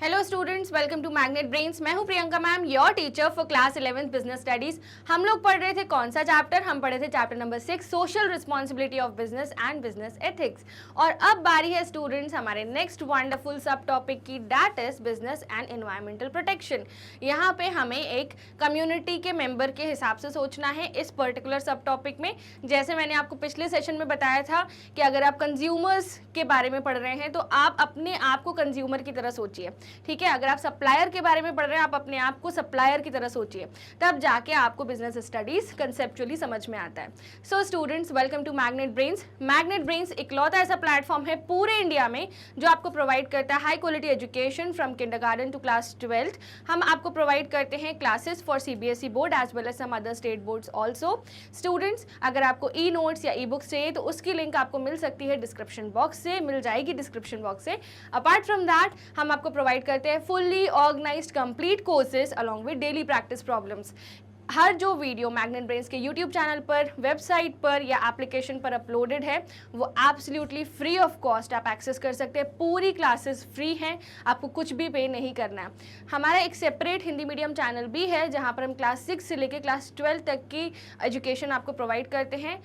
Hello students, welcome to Magnet Brains. मैं हूं Priyanka ma'am, your teacher for class 11th business studies. हम लोग पढ़ रहे थे कौन सा चैप्टर? हम पढ़े थे chapter number 6, social responsibility of business and business ethics. और अब बारी है स्टूडेंट्स हमारे नेक्स्ट वंडरफुल सब टॉपिक की, that is business and environmental protection. यहाँ पे हमें एक कम्युनिटी के मेंबर के हिसाब से सोचना है इस पर्टिकुलर सब टॉपिक में। जैसे मैंने आपको पिछले सेशन में बताया था कि अगर आप कंज्यूमर्स के बारे में पढ़ रहे हैं तो आप अपने आप को कंज्यूमर की तरह सोचिए, ठीक है। अगर आप सप्लायर के बारे में पढ़ रहे हैं, आप अपने आप को सप्लायर की तरह सोचिए, तब जाके आपको बिजनेस स्टडीज कंसेप्चुअली समझ में आता है। So students, welcome to Magnet Brains. Magnet Brains इकलौता ऐसा प्लेटफॉर्म है पूरे इंडिया में जो आपको प्रोवाइड करता है high quality education from kindergarten to class 12th। हम आपको प्रोवाइड करते हैं classes for CBSE board as well as some other state boards also. Students, अगर आपको ई नोट्स या ई बुक्स चाहिए तो उसकी लिंक आपको मिल सकती है डिस्क्रिप्शन बॉक्स से, मिल जाएगी डिस्क्रिप्शन बॉक्स से। अपार्ट फ्रॉम दैट हम आपको प्रोवाइड करते हैं fully organized complete courses along with daily practice problems। हर जो वीडियो मैग्नेट ब्रेन्स के यूट्यूब चैनल पर, वेबसाइट पर या एप्लीकेशन पर अपलोडेड है वो एब्सोल्युटली फ्री ऑफ कॉस्ट आप एक्सेस कर सकते हैं। पूरी क्लासेस फ्री हैं, आपको कुछ भी पे नहीं करना है। हमारा एक सेपरेट हिंदी मीडियम चैनल भी है जहां पर हम क्लास 6 से लेकर क्लास 12 तक की एजुकेशन आपको प्रोवाइड करते हैं।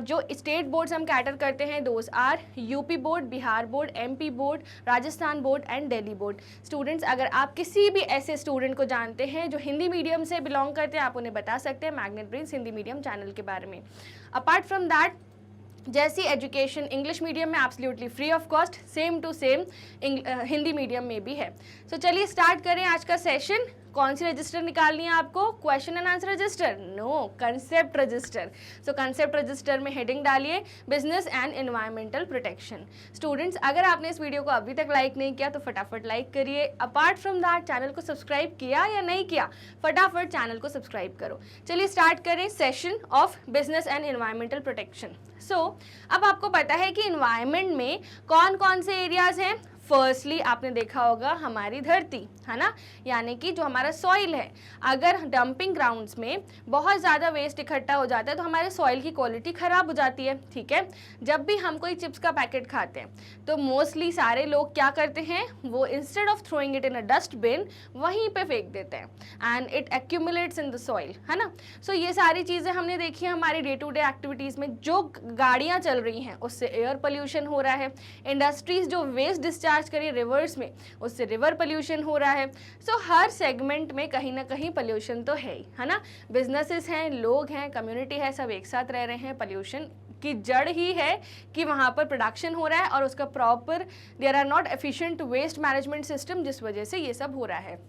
जो स्टेट बोर्ड्स हम कैटर करते हैं those are UP board, Bihar board, MP board, Rajasthan board and Delhi board. Students, अगर आप किसी भी ऐसे स्टूडेंट को जानते हैं जो हिंदी मीडियम से बिलोंग करते हैं, आप उन्हें बता सकते हैं Magnet Brains Hindi medium channel के बारे में। अपार्ट फ्रॉम दैट, जैसी एजुकेशन इंग्लिश मीडियम में absolutely free of cost, same to same Hindi medium में भी है। सो चलिए स्टार्ट करें आज का सेशन। कौन सी रजिस्टर निकालनी है आपको? Question and answer register? No, concept register. So concept register में हेडिंग डालिए business and environmental protection. Students, अगर आपने इस वीडियो को अभी तक लाइक नहीं किया तो फटाफट लाइक करिए। अपार्ट फ्रॉम दैट, चैनल को सब्सक्राइब किया या नहीं किया, फटाफट चैनल को सब्सक्राइब करो। चलिए स्टार्ट करें session of business and environmental protection. So अब आपको पता है कि एनवायरमेंट में कौन कौन से एरियाज हैं। फर्स्टली आपने देखा होगा हमारी धरती, है ना, यानी कि जो हमारा सॉइल है। अगर डंपिंग ग्राउंड्स में बहुत ज़्यादा वेस्ट इकट्ठा हो जाता है तो हमारे सॉइल की क्वालिटी ख़राब हो जाती है, ठीक है। जब भी हम कोई चिप्स का पैकेट खाते हैं तो मोस्टली सारे लोग क्या करते हैं, वो instead of throwing it in a dustbin वहीं पे फेंक देते हैं and it accumulates in the soil, है ना। सो ये सारी चीज़ें हमने देखी हैं हमारी डे टू डे एक्टिविटीज़ में। जो गाड़ियाँ चल रही हैं उससे एयर पोल्यूशन हो रहा है, इंडस्ट्रीज जो वेस्ट डिस्चार्ज करिए रिवर्स में उससे रिवर पोल्यूशन हो रहा है। सो हर सेगमेंट में कहीं ना कहीं पोल्यूशन तो है ना। बिजनेसेस हैं, लोग हैं, कम्युनिटी है, सब एक साथ रह रहे हैं। पोल्यूशन की जड़ ही है कि वहाँ पर प्रोडक्शन हो रहा है और उसका proper there are not efficient waste management system, जिस वजह से ये सब हो रहा है।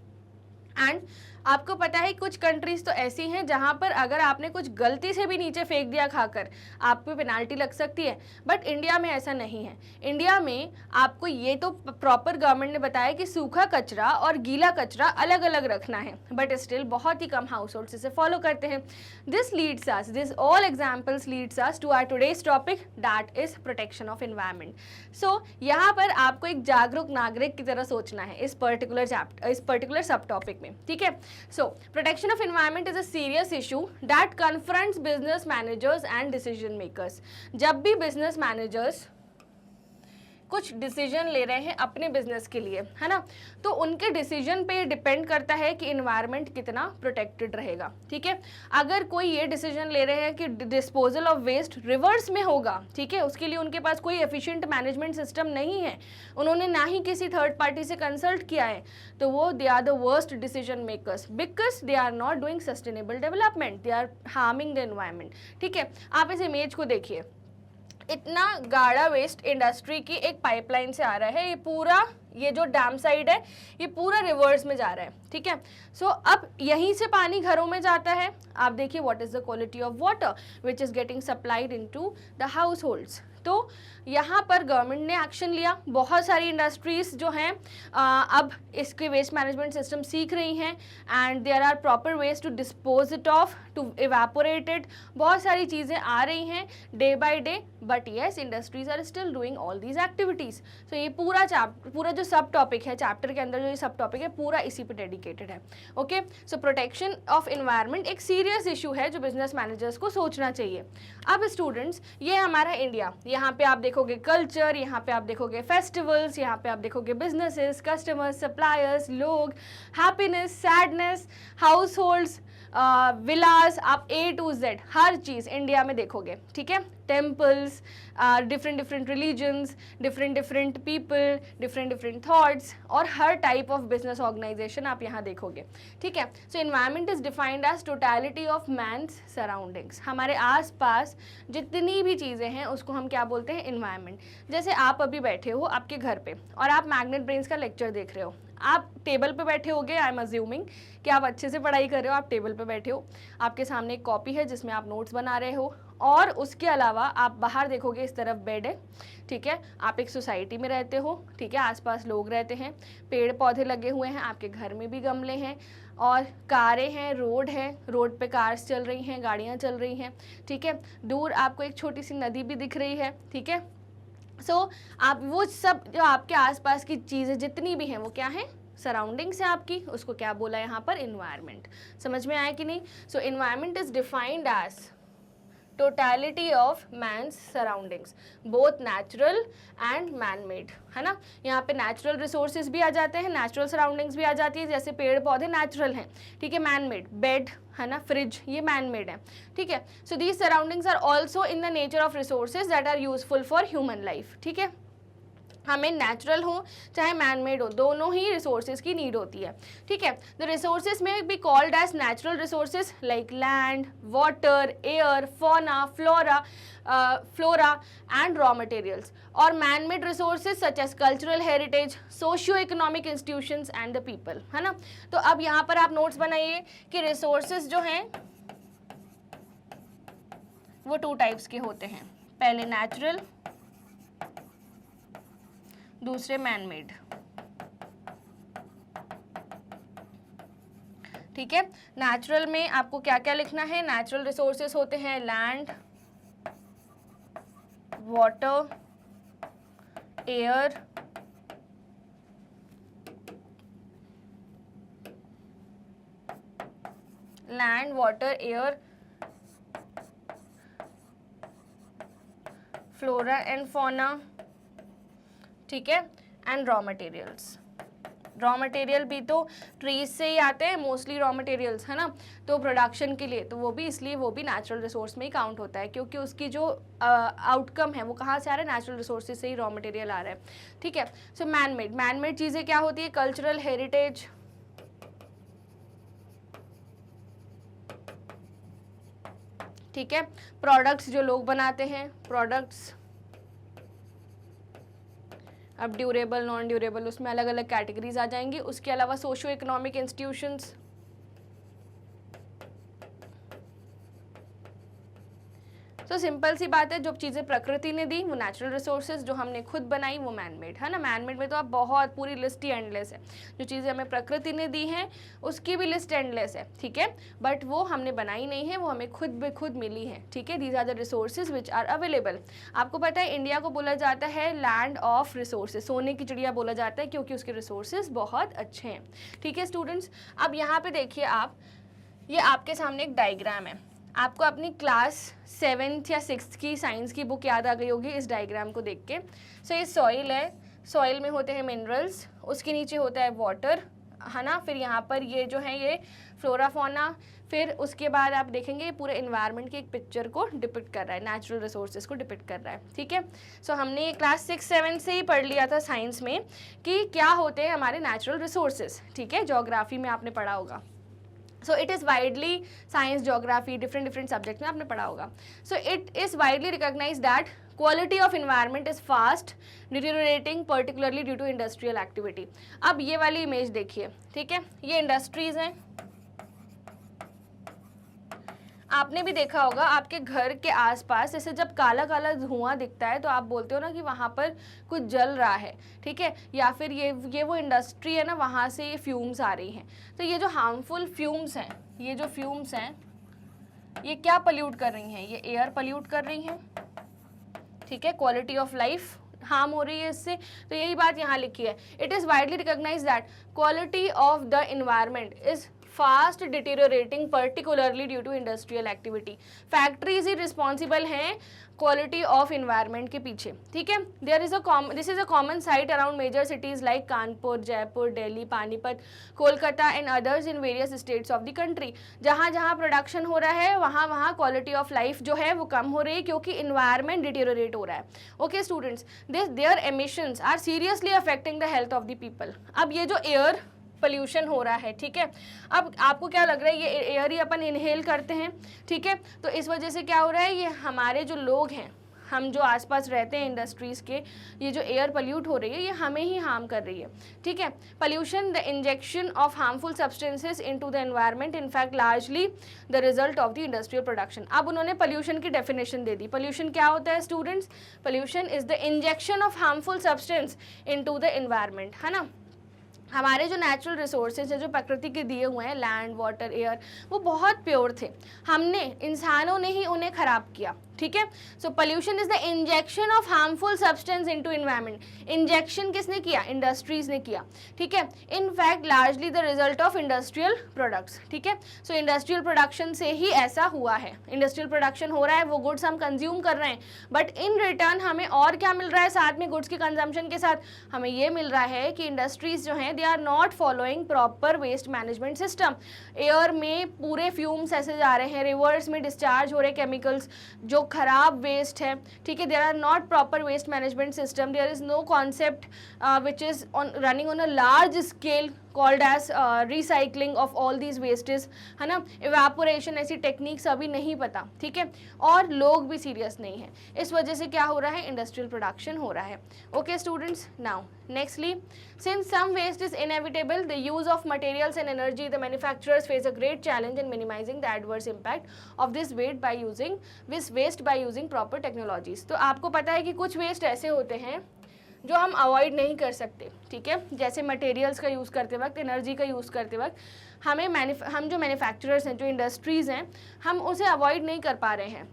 एंड आपको पता है कुछ कंट्रीज तो ऐसी हैं जहां पर अगर आपने कुछ गलती से भी नीचे फेंक दिया खाकर, आप पे पेनाल्टी लग सकती है। बट इंडिया में ऐसा नहीं है। इंडिया में आपको ये तो प्रॉपर गवर्नमेंट ने बताया कि सूखा कचरा और गीला कचरा अलग अलग रखना है, बट स्टिल बहुत ही कम हाउस होल्ड्स इसे फॉलो करते हैं। This all examples leads us to our today's topic, that is protection of environment. So यहाँ पर आपको एक जागरूक नागरिक की तरह सोचना है इस पर्टिकुलर सब टॉपिक में, ठीक है। So, protection of environment is a serious issue that confronts business managers and decision makers. जब भी business managers कुछ डिसीजन ले रहे हैं अपने बिजनेस के लिए, है ना, तो उनके डिसीजन पे डिपेंड करता है कि इन्वायरमेंट कितना प्रोटेक्टेड रहेगा, ठीक है। अगर कोई ये डिसीजन ले रहे हैं कि डिस्पोजल ऑफ वेस्ट रिवर्स में होगा, ठीक है, उसके लिए उनके पास कोई एफिशिएंट मैनेजमेंट सिस्टम नहीं है, उन्होंने ना ही किसी थर्ड पार्टी से कंसल्ट किया है, तो वो they are the worst decision makers because they are not doing sustainable development, they are harming the environment, ठीक है। आप इस इमेज को देखिए, इतना गाढ़ा वेस्ट इंडस्ट्री की एक पाइपलाइन से आ रहा है। ये जो डैम साइड है ये पूरा रिवर्स में जा रहा है, ठीक है। सो अब यहीं से पानी घरों में जाता है। आप देखिए what is the quality of water which is getting supplied into the house holds. तो यहाँ पर गवर्नमेंट ने एक्शन लिया। बहुत सारी इंडस्ट्रीज जो हैं अब इसके वेस्ट मैनेजमेंट सिस्टम सीख रही हैं and there are proper ways to dispose it of, to evaporate it. बहुत सारी चीज़ें आ रही हैं day by day, but yes industries are still doing all these activities. So ये पूरा जो सब टॉपिक है चैप्टर के अंदर, जो ये सब टॉपिक है पूरा इसी पे डेडिकेटेड है, okay. So protection of environment एक सीरियस इशू है जो बिजनेस मैनेजर्स को सोचना चाहिए। अब स्टूडेंट्स, ये हमारा इंडिया, यहाँ पे आप देखोगे कल्चर, यहाँ पे आप देखोगे फेस्टिवल्स, यहाँ पे आप देखोगे बिजनेसेस, कस्टमर्स, सप्लायर्स, लोग, हैप्पीनेस, सैडनेस, हाउस होल्ड्स, विलास, आप A to Z हर चीज़ इंडिया में देखोगे, ठीक है। Temples, different different religions, different different people, different different thoughts, और हर टाइप ऑफ बिजनेस ऑर्गेनाइजेशन आप यहाँ देखोगे, ठीक है। So environment is defined as totality of man's surroundings. हमारे आसपास जितनी भी चीज़ें हैं उसको हम क्या बोलते हैं, एनवायरनमेंट। जैसे आप अभी बैठे हो आपके घर पे और आप मैग्नेट ब्रेन्स का लेक्चर देख रहे हो, आप टेबल पे बैठे होगे, आई एम अज्यूमिंग कि आप अच्छे से पढ़ाई कर रहे हो, आप टेबल पे बैठे हो, आपके सामने एक कॉपी है जिसमें आप नोट्स बना रहे हो, और उसके अलावा आप बाहर देखोगे इस तरफ बेड है, ठीक है। आप एक सोसाइटी में रहते हो, ठीक है, आसपास लोग रहते हैं, पेड़ पौधे लगे हुए हैं, आपके घर में भी गमले हैं, और कारें हैं, रोड है, रोड पे कार्स चल रही हैं, गाड़ियाँ चल रही हैं, ठीक है। दूर आपको एक छोटी सी नदी भी दिख रही है, ठीक है। सो आप वो सब जो आपके आसपास की चीज़ें जितनी भी हैं वो क्या है, सराउंडिंग्स है आपकी, उसको क्या बोला यहाँ पर, इन्वायरमेंट। समझ में आया कि नहीं। So environment is defined as totality of man's surroundings, both natural and man made, है ना। यहाँ पे नेचुरल रिसोर्सेज भी आ जाते हैं, नेचुरल सराउंडिंग्स भी आ जाती है, जैसे पेड़ पौधे नेचुरल हैं, ठीक है। मैन मेड, बेड है ना, फ्रिज, ये मैन मेड है, ठीक है। So these surroundings are also in the nature of resources that are useful for human life, ठीक है। हमें नेचुरल हो चाहे मैन मेड हो, दोनों ही रिसोर्सेज की नीड होती है, ठीक है। The resources may be called as natural resources like land, water, air, fauna, flora and raw materials, और man made resources such as cultural heritage, socio economic institutions and the people, है ना। तो अब यहाँ पर आप नोट्स बनाइए कि रिसोर्सेज जो हैं वो 2 टाइप्स के होते हैं, पहले नेचुरल, दूसरे मैन मेड, ठीक है। नेचुरल में आपको क्या क्या लिखना है, नेचुरल रिसोर्सेस होते हैं land, water, air, land, water, air, flora and fauna, ठीक है, and raw materials. Raw material भी तो ट्रीज से ही आते हैं मोस्टली रॉ मटेरियल्स, है ना। तो प्रोडक्शन के लिए तो वो भी, इसलिए वो भी नेचुरल रिसोर्स में ही काउंट होता है, क्योंकि उसकी जो आउटकम है वो कहाँ से आ रहा है, नेचुरल रिसोर्सेज से ही रॉ मटेरियल आ रहा है, ठीक है। सो मैन मेड चीज़ें क्या होती है, कल्चरल हेरिटेज, ठीक है। प्रोडक्ट्स जो लोग बनाते हैं, प्रोडक्ट्स, अब ड्यूरेबल, नॉन ड्यूरेबल, उसमें अलग अलग कैटेगरीज आ जाएंगी। उसके अलावा सोशो इकोनॉमिक इंस्टीट्यूशंस, तो सिंपल सी बात है, जो चीज़ें प्रकृति ने दी वो नेचुरल रिसोर्सेज, जो हमने खुद बनाई वो मैन मेड, है ना। मैन मेड में तो आप बहुत पूरी लिस्ट ही एंडलेस है, जो चीज़ें हमें प्रकृति ने दी हैं उसकी भी लिस्ट एंडलेस है, ठीक है। बट वो हमने बनाई नहीं है, वो हमें खुद ब खुद मिली है, ठीक है। These are the resources which are available. आपको पता है इंडिया को बोला जाता है लैंड ऑफ रिसोर्सेज, सोने की चिड़िया बोला जाता है, क्योंकि उसके रिसोर्सेज बहुत अच्छे हैं, ठीक है स्टूडेंट्स। अब यहाँ पे देखिए आप, ये आपके सामने एक डायग्राम है, आपको अपनी क्लास 7th या 6th की साइंस की बुक याद आ गई होगी इस डायग्राम को देख के। सो ये सॉइल है, सॉइल में होते हैं मिनरल्स, उसके नीचे होता है वाटर, है ना। फिर यहाँ पर ये जो है ये फ्लोरा फौना, फिर उसके बाद आप देखेंगे ये पूरे इन्वायरमेंट की एक पिक्चर को डिपिक्ट कर रहा है, नेचुरल रिसोर्सेज को डिपिक्ट कर रहा है, ठीक है। सो हमने ये क्लास 6-7 से ही पढ़ लिया था साइंस में कि क्या होते हैं हमारे नेचुरल रिसोर्सेज, ठीक है। ज्योग्राफी में आपने पढ़ा होगा। So it is widely, science, geography, different subject में आपने पढ़ा होगा। So it is widely recognise that quality of environment is fast deteriorating particularly due to industrial activity. अब ये वाली इमेज देखिए, ठीक है, ये इंडस्ट्रीज हैं। आपने भी देखा होगा आपके घर के आसपास जैसे जब काला काला धुआं दिखता है तो आप बोलते हो ना कि वहाँ पर कुछ जल रहा है, ठीक है, या फिर ये वो इंडस्ट्री है ना, वहाँ से ये फ्यूम्स आ रही हैं। तो ये जो हार्मफुल फ्यूम्स हैं, ये जो फ्यूम्स हैं ये क्या पल्यूट कर रही हैं, ये एयर पल्यूट कर रही हैं, ठीक है। क्वालिटी ऑफ लाइफ हार्म हो रही है इससे। तो यही बात यहाँ लिखी है, it is widely recognise that quality of the environment is fast deteriorating particularly due to industrial activity. Factories ही रिस्पॉन्सिबल हैं क्वालिटी ऑफ इन्वायरमेंट के पीछे, ठीक है। This is a common sight around major cities like Kanpur, Jaipur, Delhi, Panipat, Kolkata and others in various states of the country. जहाँ जहाँ production हो रहा है वहाँ वहाँ क्वालिटी ऑफ लाइफ जो है वो कम हो रही है क्योंकि इन्वायरमेंट डिटेरियोरेट हो रहा है। Okay students, their emissions are seriously affecting the health of the people. अब ये जो एयर पोल्यूशन हो रहा है, ठीक है, अब आपको क्या लग रहा है, ये एयर ही अपन इनहेल करते हैं, ठीक है, तो इस वजह से क्या हो रहा है, ये हमारे जो लोग हैं, हम जो आसपास रहते हैं इंडस्ट्रीज़ के, ये जो एयर पोल्यूट हो रही है ये हमें ही हार्म कर रही है, ठीक है। Pollution, the injection of harmful substances into the environment, in fact largely the result of the industrial production. अब उन्होंने पोल्यूशन की डेफिनेशन दे दी। पोल्यूशन क्या होता है students? Pollution is the injection of harmful substance into the environment, है ना। हमारे जो नेचुरल रिसोर्सेज हैं जो प्रकृति के दिए हुए हैं, लैंड, वाटर, एयर, वो बहुत प्योर थे, हमने इंसानों ने ही उन्हें खराब किया, ठीक है। So pollution is the injection of harmful substance into environment. Injection किसने किया? इंडस्ट्रीज ने किया, ठीक है। In fact largely the result of industrial products, ठीक है। सो इंडस्ट्रियल प्रोडक्शन से ही ऐसा हुआ है। इंडस्ट्रियल प्रोडक्शन हो रहा है, वो गुड्स हम कंज्यूम कर रहे हैं, बट इन रिटर्न हमें और क्या मिल रहा है साथ में? गुड्स की कंजम्पशन के साथ हमें ये मिल रहा है कि इंडस्ट्रीज जो हैं they are not following proper waste management system. Air में पूरे फ्यूम्स ऐसे जा रहे हैं, रिवर्स में डिस्चार्ज हो रहे केमिकल्स जो खराब वेस्ट है, ठीक है। There are not proper waste management system, there is no concept which is running on a large scale called as recycling of all these wastage, है ना। इवेपोरेशन ऐसी टेक्निक्स अभी नहीं पता, ठीक है, और लोग भी सीरियस नहीं है। इस वजह से क्या हो रहा है? इंडस्ट्रियल प्रोडक्शन हो रहा है। Okay students, now nextly, since some waste is inevitable, the use of materials and energy, the manufacturers face a great challenge in minimising the adverse impact of this waste by using proper technologies. तो आपको पता है कि कुछ waste ऐसे होते हैं जो हम अवॉइड नहीं कर सकते, ठीक है। जैसे मटेरियल्स का यूज़ करते वक्त, एनर्जी का यूज़ करते वक्त हम जो मैन्युफैक्चरर्स हैं, जो इंडस्ट्रीज़ हैं, हम उसे अवॉइड नहीं कर पा रहे हैं,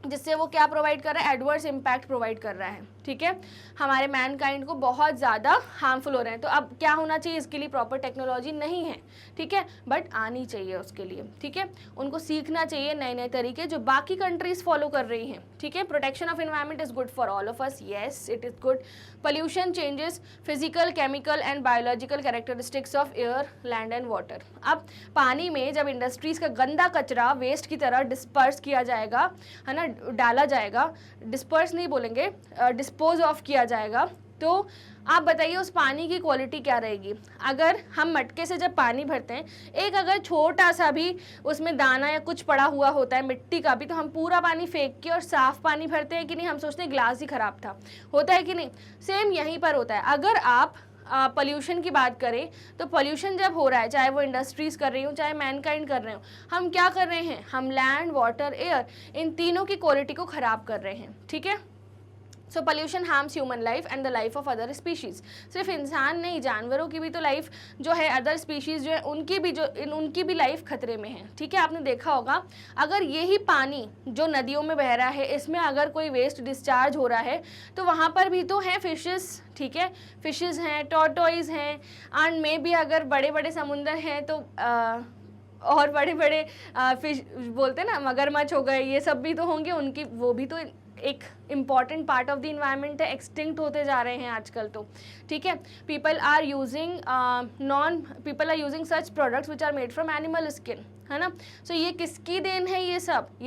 जिससे वो क्या प्रोवाइड कर रहा है? एडवर्स इम्पैक्ट प्रोवाइड कर रहा है, ठीक है। हमारे मैनकाइंड को बहुत ज़्यादा हार्मफुल हो रहे हैं। तो अब क्या होना चाहिए? इसके लिए प्रॉपर टेक्नोलॉजी नहीं है, ठीक है, बट आनी चाहिए उसके लिए, ठीक है। उनको सीखना चाहिए नए नए तरीके जो बाकी कंट्रीज फॉलो कर रही हैं, ठीक है। Protection of environment is good for all of us, yes it is good. Pollution changes physical, chemical and biological characteristics of air, land and water. अब पानी में जब इंडस्ट्रीज का गंदा कचरा वेस्ट की तरह डिस्पर्स किया जाएगा, है ना, डाला जाएगा, डिस्पर्स नहीं बोलेंगे, डिस्पोज ऑफ किया जाएगा, तो आप बताइए उस पानी की क्वालिटी क्या रहेगी। अगर हम मटके से जब पानी भरते हैं, एक अगर छोटा सा भी उसमें दाना या कुछ पड़ा हुआ होता है मिट्टी का भी, तो हम पूरा पानी फेंक के और साफ पानी भरते हैं कि नहीं? हम सोचते हैं ग्लास ही खराब था, होता है कि नहीं? सेम यहीं पर होता है। अगर आप पोल्यूशन की बात करें तो पोल्यूशन जब हो रहा है, चाहे वो इंडस्ट्रीज़ कर रही हो, चाहे मैनकाइंड कर रहे हो, हम क्या कर रहे हैं? हम लैंड, वाटर, एयर, इन तीनों की क्वालिटी को ख़राब कर रहे हैं, ठीक है। So pollution harms human life and the life of other species. सिर्फ इंसान नहीं, जानवरों की भी तो लाइफ जो है, अदर स्पीशीज़ जो है उनकी भी लाइफ खतरे में है, ठीक है। आपने देखा होगा, अगर यही पानी जो नदियों में बह रहा है, इसमें अगर कोई वेस्ट डिस्चार्ज हो रहा है, तो वहाँ पर भी तो हैं फिशेस, ठीक है, फिशेस हैं, टॉर्टोइज हैं, एंड में भी अगर बड़े बड़े समुंदर हैं तो और बड़े बड़े फिश बोलते हैं ना, मगरमच्छ हो गए, ये सब भी तो होंगे, उनकी वो भी तो एक important part of the environment है, एक्सटिंक्ट होते जा रहे हैं आजकल तो, ठीक है। People are using such products which are made from animal skin, है ना। सो ये किसकी देन है? ये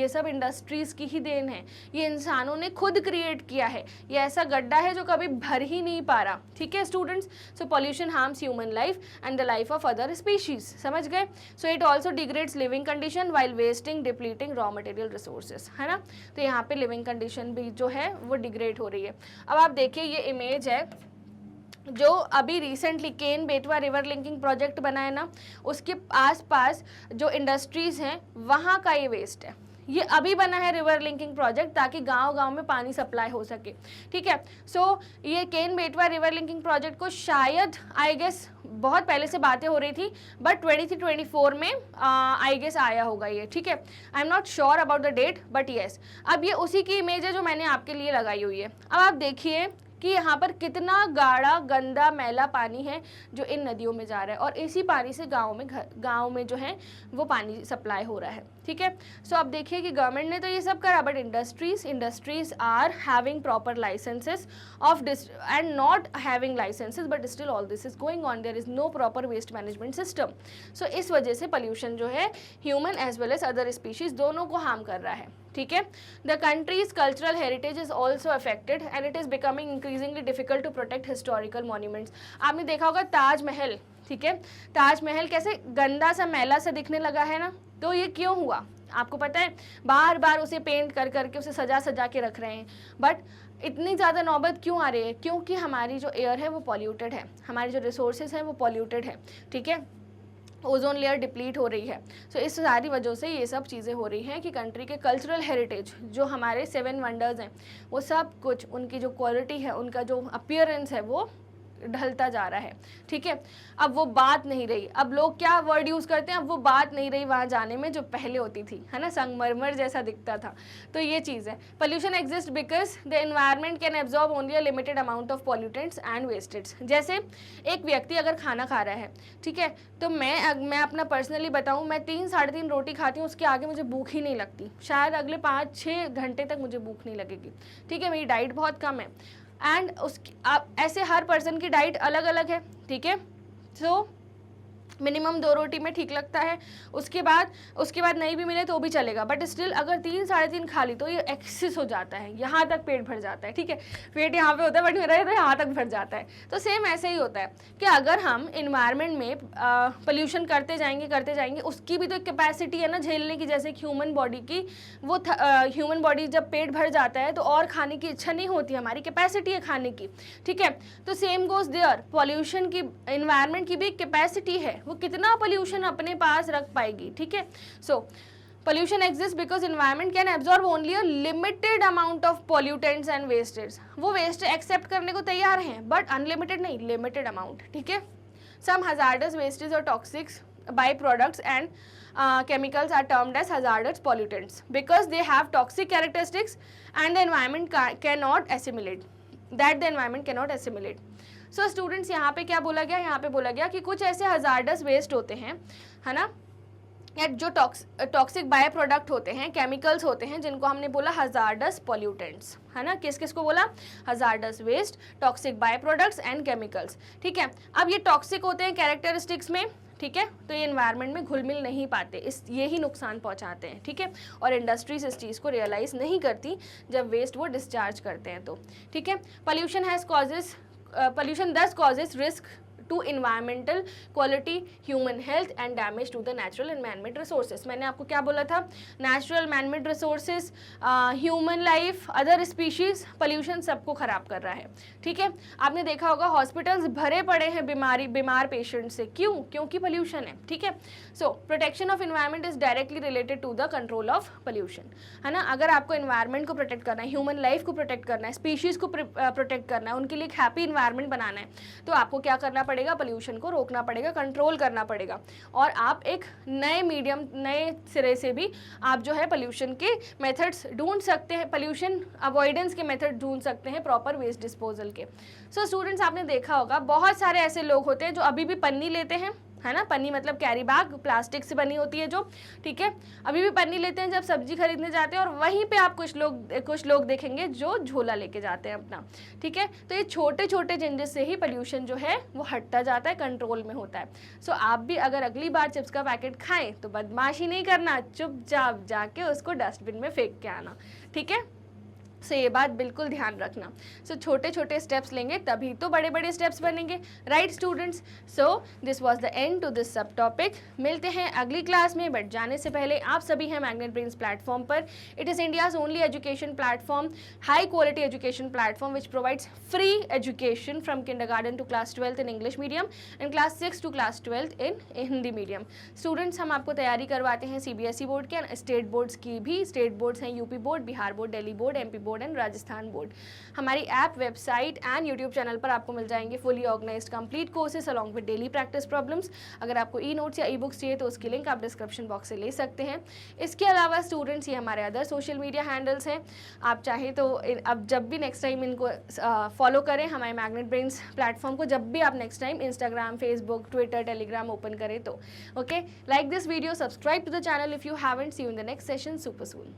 सब इंडस्ट्रीज़ की ही देन है। ये इंसानों ने खुद क्रिएट किया है। ये ऐसा गड्ढा है जो कभी भर ही नहीं पा रहा, ठीक है students. So pollution harms human life and the life of other species, समझ गए। So it also degrades living condition while wasting depleting raw material resources, है ना। तो यहाँ पे लिविंग कंडीशन भी जो है वो डिग्रेड हो रही है। अब आप देखिए, ये इमेज है जो अभी recently Ken Betwa river linking project बना है ना, उसके आसपास जो इंडस्ट्रीज़ हैं वहाँ का ये वेस्ट है। ये अभी बना है रिवर लिंकिंग प्रोजेक्ट ताकि गांव-गांव में पानी सप्लाई हो सके, ठीक है। सो ये Ken Betwa river linking project को शायद आई गेस बहुत पहले से बातें हो रही थी, बट 23-24 में आई गेस आया होगा ये, ठीक है। I am not sure about the date, but yes. अब ये उसी की इमेज है जो मैंने आपके लिए लगाई हुई है। अब आप देखिए कि यहाँ पर कितना गाढ़ा गंदा मैला पानी है जो इन नदियों में जा रहा है, और इसी पानी से गाँव में जो है वो पानी सप्लाई हो रहा है। ठीक है, सो अब देखिए कि गवर्नमेंट ने तो ये सब करा, but industries are having proper licences of and not having licences, but still all this is going on, there is no proper waste management system. So इस वजह से पोल्यूशन जो है human as well as other species दोनों को harm कर रहा है। ठीक है, the country's cultural heritage is also affected and it is becoming increasingly difficult to protect historical monuments. आपने देखा होगा ताजमहल, ठीक है, ताजमहल कैसे गंदा सा मैला सा दिखने लगा है ना, तो ये क्यों हुआ आपको पता है? बार बार उसे पेंट कर करके उसे सजा के रख रहे हैं, बट इतनी ज़्यादा नौबत क्यों आ रही है? क्योंकि हमारी जो एयर है वो पॉल्यूटेड है, हमारी जो रिसोर्सेज हैं वो पॉल्यूटेड है। ठीक है, ओजोन लेयर डिप्लीट हो रही है। सो इस सारी वजह से ये सब चीज़ें हो रही हैं कि कंट्री के कल्चरल हेरिटेज जो हमारे 7 वंडर्स हैं वो सब कुछ, उनकी जो क्वालिटी है, उनका जो अपीयरेंस है वो ढलता जा रहा है। ठीक है, अब वो बात नहीं रही, अब लोग क्या वर्ड यूज़ करते हैं, अब वो बात नहीं रही वहाँ जाने में जो पहले होती थी, है ना, संगमरमर जैसा दिखता था। तो ये चीज़ है, pollution exist because the environment can absorb only a limited amount of pollutants and wastage. जैसे एक व्यक्ति अगर खाना खा रहा है, ठीक है, तो मैं अपना पर्सनली बताऊँ, मैं 3-3.5 रोटी खाती हूँ, उसके आगे मुझे भूख ही नहीं लगती, शायद अगले 5-6 घंटे तक मुझे भूख नहीं लगेगी। ठीक है, मेरी डाइट बहुत कम है एंड उसकी ऐसे हर पर्सन की डाइट अलग अलग है। ठीक है, सो मिनिमम 2 रोटी में ठीक लगता है, उसके बाद नहीं भी मिले तो भी चलेगा, बट स्टिल अगर 3-3.5 खा ली तो ये एक्सेस हो जाता है, यहाँ तक पेट भर जाता है। ठीक है, पेट यहाँ पे होता है बट मेरा तो यहाँ तक भर जाता है। तो सेम ऐसे ही होता है कि अगर हम इन्वायरमेंट में पोल्यूशन करते जाएंगे, उसकी भी तो एक कैपेसिटी है ना झेलने की। जैसे ह्यूमन बॉडी की, वो ह्यूमन बॉडी जब पेट भर जाता है तो और खाने की इच्छा नहीं होती, हमारी कैपेसिटी है खाने की। ठीक है, तो सेम गोज देयर, पॉल्यूशन की, इन्वायरमेंट की भी कैपेसिटी है, वो कितना पोल्यूशन अपने पास रख पाएगी। ठीक है, so pollution exist because environment can absorb only a limited amount of pollutants and wastage. वो वेस्ट एक्सेप्ट करने को तैयार हैं बट अनलिमिटेड नहीं, लिमिटेड अमाउंट। ठीक है, सम हजार्डस वेस्टेज और toxics by products and chemicals are termed as hazardous pollutants because they have toxic characteristics and the environment cannot assimilate that the environment cannot assimilate. So students, यहाँ पे क्या बोला गया? यहाँ पे बोला गया कि कुछ ऐसे hazardous waste होते हैं, है ना, या जो टॉक्सिक बाय प्रोडक्ट होते हैं, केमिकल्स होते हैं, जिनको हमने बोला हजार्डस पॉल्यूटेंट्स, है ना। किस किस को बोला? Hazardous waste, toxic by products and chemicals. ठीक है, अब ये टॉक्सिक होते हैं कैरेक्टरिस्टिक्स में, ठीक है, तो ये एनवायरनमेंट में घुल मिल नहीं पाते, इस यही नुकसान पहुंचाते हैं। ठीक है, और इंडस्ट्रीज इस चीज़ को रियलाइज़ नहीं करती जब वेस्ट वो डिस्चार्ज करते हैं तो। ठीक है, pollution thus causes risk to environmental quality, human health and damage to the natural and manmade resources. मैंने आपको क्या बोला था? Natural manmade resources, human life, other species, pollution सबको खराब कर रहा है। ठीक है, आपने देखा होगा हॉस्पिटल्स भरे पड़े हैं बीमार पेशेंट से, क्यों? क्योंकि पोल्यूशन है। ठीक है, so protection of environment is directly related to the control of pollution, है ना। अगर आपको इन्वायरमेंट को प्रोटेक्ट करना है, ह्यूमन लाइफ को प्रोटेक्ट करना है, स्पीशीज को प्रोटेक्ट करना है, उनके लिए एक हैप्पी इन्वायरमेंट बनाना है, तो आपको क्या करना पड़ेगा? पोल्यूशन को रोकना पड़ेगा, कंट्रोल करना पड़ेगा। और आप एक नए सिरे से भी आप जो है पोल्यूशन के मेथड्स ढूंढ सकते हैं, पोल्यूशन अवॉइडेंस के मेथड ढूंढ सकते हैं प्रॉपर वेस्ट डिस्पोजल के। सो स्टूडेंट्स, आपने देखा होगा बहुत सारे ऐसे लोग होते हैं जो अभी भी पन्नी लेते हैं, है ना। पन्नी मतलब कैरी बैग, प्लास्टिक से बनी होती है जो, ठीक है, अभी भी पन्नी लेते हैं जब सब्जी खरीदने जाते हैं, और वहीं पे आप कुछ लोग देखेंगे जो झोला लेके जाते हैं अपना। ठीक है, तो ये छोटे छोटे चेंजेस से ही पोल्यूशन जो है वो हटता जाता है, कंट्रोल में होता है। सो आप भी अगर अगली बार चिप्स का पैकेट खाएं तो बदमाशी नहीं करना, चुपचाप जाके उसको डस्टबिन में फेंक के आना। ठीक है, सो ये बात बिल्कुल ध्यान रखना। सो छोटे छोटे स्टेप्स लेंगे तभी तो बड़े बड़े स्टेप्स बनेंगे, right students. So this was the end to this सब टॉपिक। मिलते हैं अगली क्लास में, बट जाने से पहले आप सभी हैं मैग्नेट ब्रेन्स प्लेटफॉर्म पर। It is India's only education platform, high quality education platform which provides free education from kindergarten to class 12th in English medium and class 6 to class 12th in Hindi medium. Students, हम आपको तैयारी करवाते हैं CBSE board के, state boards की भी। State boards हैं UP board, Bihar board, Delhi board, MP board, board and Rajasthan board. हमारी app, website and YouTube channel पर आपको मिल जाएंगे fully organised complete courses along with daily practice problems. अगर आपको ई नोट्स या ई बुक्स चाहिए तो उसकी लिंक आप डिस्क्रिप्शन बॉक्स से ले सकते हैं। इसके अलावा स्टूडेंट्स, ये हमारे अदर सोशल मीडिया हैंडल्स हैं, आप चाहें तो अब जब भी नेक्स्ट टाइम इनको फॉलो करें हमारे मैग्नेट ब्रेन्स प्लेटफॉर्म को, जब भी आप next time Instagram, Facebook, Twitter, Telegram open करें तो। Okay, like this video, subscribe to the channel if you haven't, see you in the next session super soon.